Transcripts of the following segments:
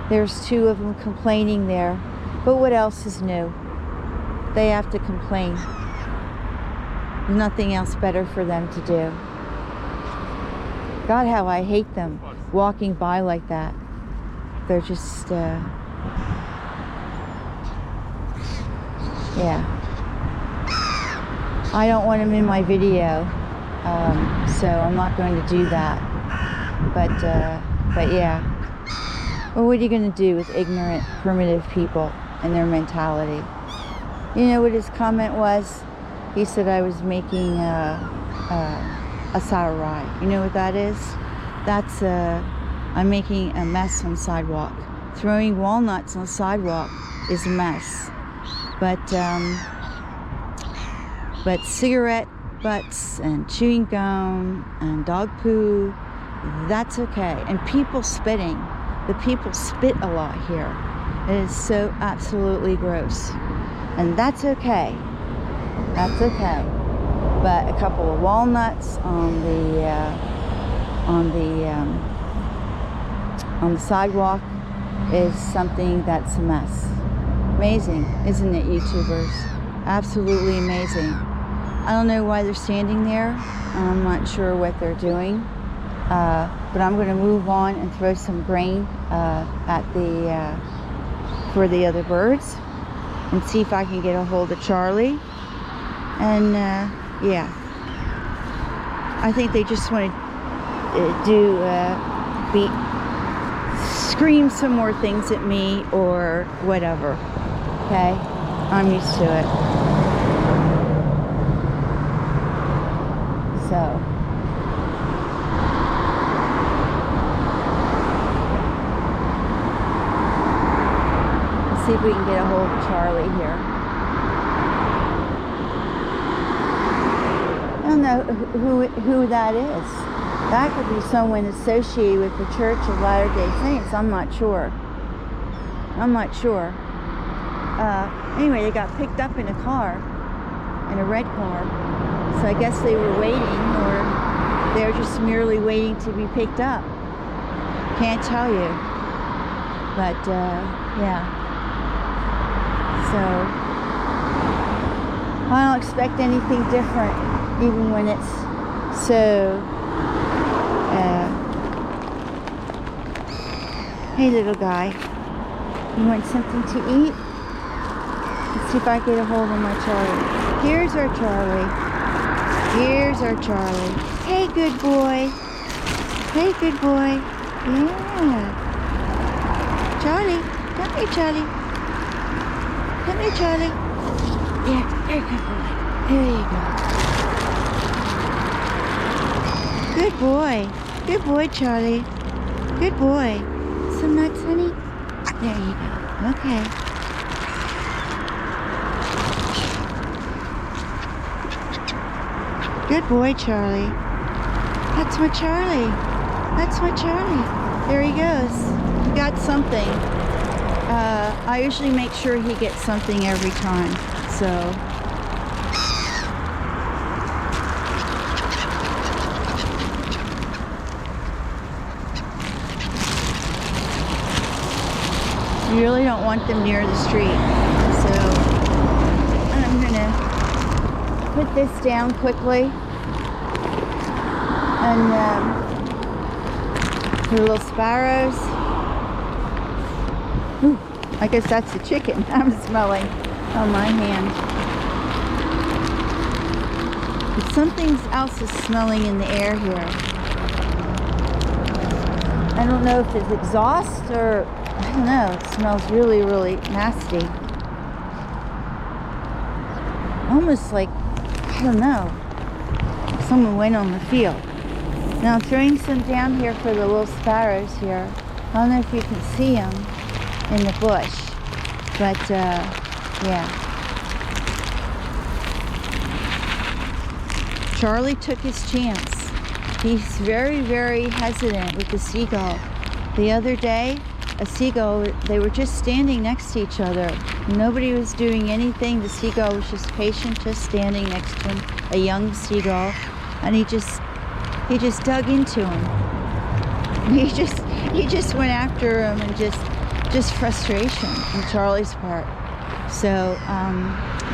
There's two of them complaining there. But what else is new? They have to complain. There's nothing else better for them to do. God, how I hate them walking by like that. They're just, yeah. I don't want them in my video, so I'm not going to do that. But yeah. Well, what are you going to do with ignorant, primitive people and their mentality? You know what his comment was? He said I was making a sarai. You know what that is? That's I'm making a mess on the sidewalk. Throwing walnuts on the sidewalk is a mess. But cigarette butts and chewing gum and dog poo, that's okay. And people spitting. The people spit a lot here. It is so absolutely gross. And that's okay. That's okay. But a couple of walnuts on the sidewalk is something that's a mess. Amazing, isn't it, YouTubers? Absolutely amazing. I don't know why they're standing there. I'm not sure what they're doing. But I'm going to move on and throw some grain for the other birds and see if I can get a hold of Charlie. And yeah, I think they just want to scream some more things at me or whatever. Okay, I'm used to it. So. See if we can get a hold of Charlie here. I don't know who that is. That could be someone associated with the Church of Latter-day Saints. I'm not sure. Anyway, they got picked up in a car, in a red car. So I guess they were waiting, or they're just merely waiting to be picked up. Can't tell you. But yeah. So I don't expect anything different, even when it's so. Hey, little guy, you want something to eat? Let's see if I get a hold of my Charlie. Here's our Charlie. Here's our Charlie. Hey, good boy. Hey, good boy. Yeah. Charlie, come here, Charlie. Come here, Charlie. Yeah, there you go. There you go. Good boy. Good boy, Charlie. Good boy. Some nuts, honey? There you go. Okay. Good boy, Charlie. That's my Charlie. That's my Charlie. There he goes. He got something. I usually make sure he gets something every time, so. You really don't want them near the street, so I'm gonna put this down quickly and the little sparrows. Ooh, I guess that's the chicken I'm smelling on my hand. But something else is smelling in the air here. I don't know if it's exhaust or, I don't know, it smells really, really nasty. Almost like, I don't know, someone went on the field. Now I'm throwing some down here for the little sparrows here. I don't know if you can see them in the bush, but yeah. Charlie took his chance. He's very, very hesitant with the seagull. The other day, a seagull, they were just standing next to each other. Nobody was doing anything. The seagull was just patient, just standing next to him, a young seagull, and he just dug into him. He just went after him and just just frustration on Charlie's part. So,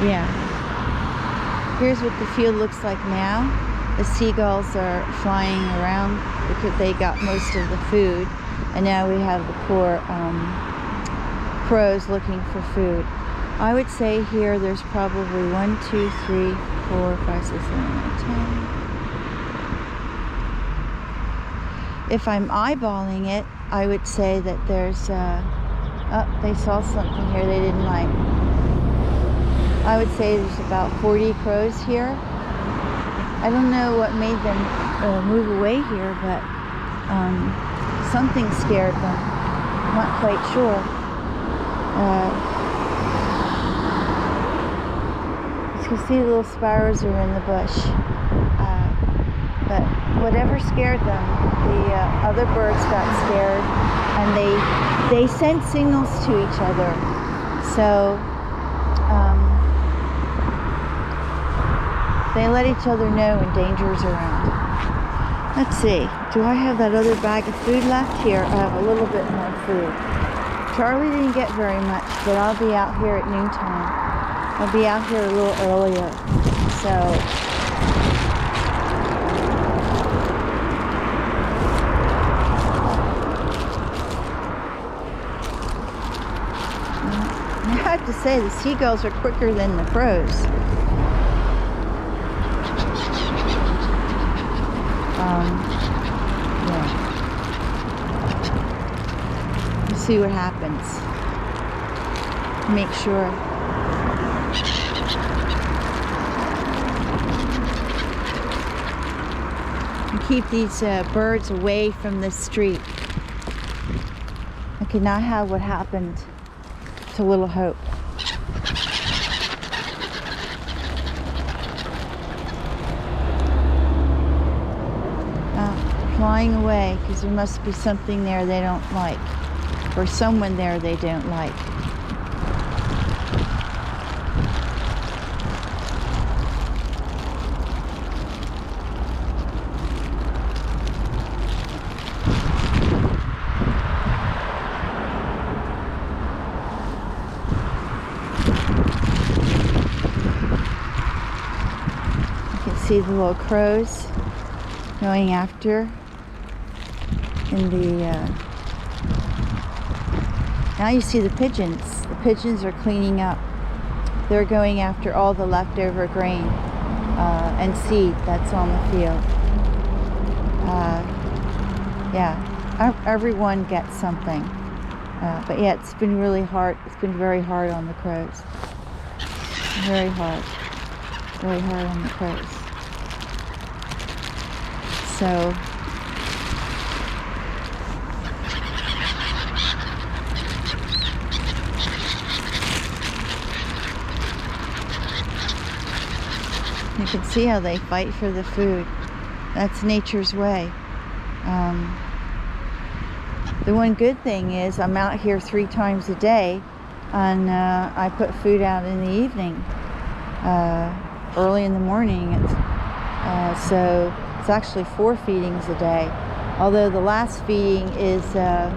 yeah. Here's what the field looks like now. The seagulls are flying around because they got most of the food. And now we have the poor crows looking for food. I would say here there's probably 1, 2, 3, 4, 5, 6, 7, 8, 10. If I'm eyeballing it, I would say that there's, oh, they saw something here they didn't like. I would say there's about 40 crows here. I don't know what made them move away here, but something scared them. I'm not quite sure. As you can see, the little sparrows are in the bush. But whatever scared them, the other birds got scared, and they sent signals to each other. So they let each other know when danger is around. Let's see, do I have that other bag of food left? Here, I have a little bit more food. Charlie didn't get very much, but I'll be out here at noontime. I'll be out here a little earlier. So, I have to say, the seagulls are quicker than the crows. Yeah. We'll see what happens. Make sure. And keep these birds away from the street. I could not have what happened to Little Hope. Flying away because there must be something there they don't like, or someone there they don't like. You can see the little crows going after in the now you see the pigeons. The pigeons are cleaning up. They're going after all the leftover grain and seed that's on the field. Yeah, everyone gets something, but yeah, it's been really hard. It's been very hard on the crows. Very hard on the crows. So you can see how they fight for the food. That's nature's way. The one good thing is I'm out here 3 times a day, and I put food out in the evening, early in the morning. So it's actually 4 feedings a day. Although the last feeding is a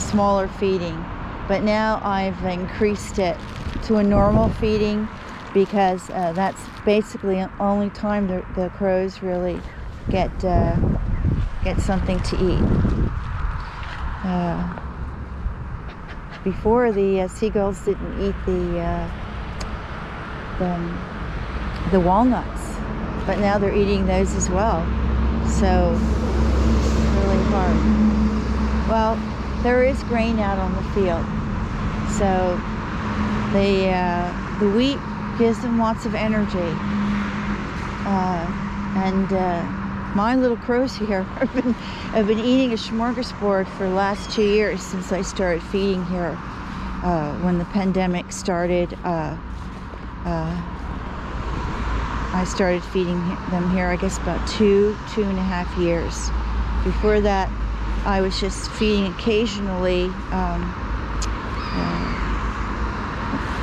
smaller feeding, but now I've increased it to a normal feeding, because that's basically the only time the crows really get something to eat. Before, the seagulls didn't eat the walnuts, but now they're eating those as well. So it's really hard. Well, there is grain out on the field, so the wheat gives them lots of energy, and my little crows here have been eating a smorgasbord for the last 2 years since I started feeding here. When the pandemic started, I started feeding them here, I guess about 2.5 years. Before that, I was just feeding occasionally.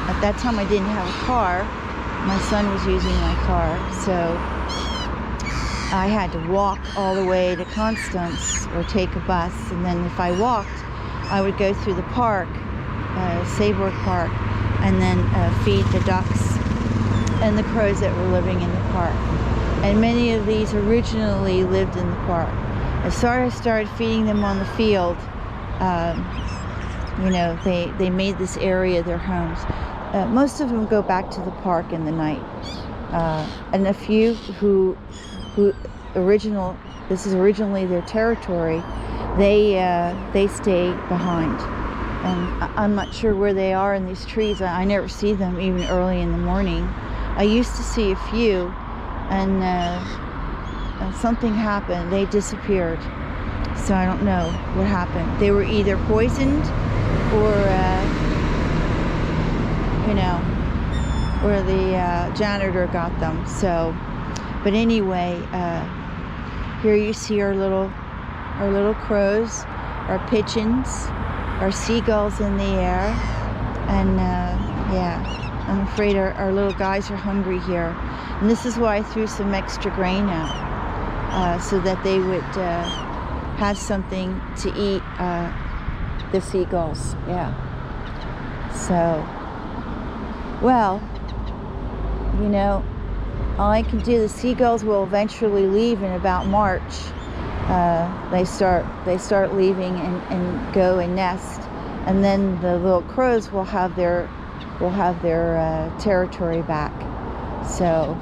At that time I didn't have a car. My son was using my car, so I had to walk all the way to Constance or take a bus, and then if I walked, I would go through the park, Saybrook Park, and then feed the ducks and the crows that were living in the park. And many of these originally lived in the park. As soon as I started feeding them on the field, you know, they made this area their homes. Most of them go back to the park in the night. And a few who this is originally their territory, they stay behind. And I'm not sure where they are in these trees. I never see them even early in the morning. I used to see a few, and something happened. They disappeared. So I don't know what happened. They were either poisoned or, you know, or the janitor got them. So, but anyway, here you see our little crows, our pigeons, our seagulls in the air, and yeah, I'm afraid our little guys are hungry here. And this is why I threw some extra grain out, so that they would have something to eat, the seagulls. Yeah. So, well, you know, all I can do, the seagulls will eventually leave in about March. They start leaving and go and nest, and then the little crows will have their territory back. So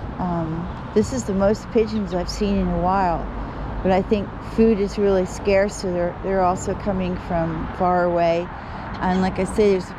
this is the most pigeons I've seen in a while, but I think food is really scarce, so they're also coming from far away. And like I said, there's a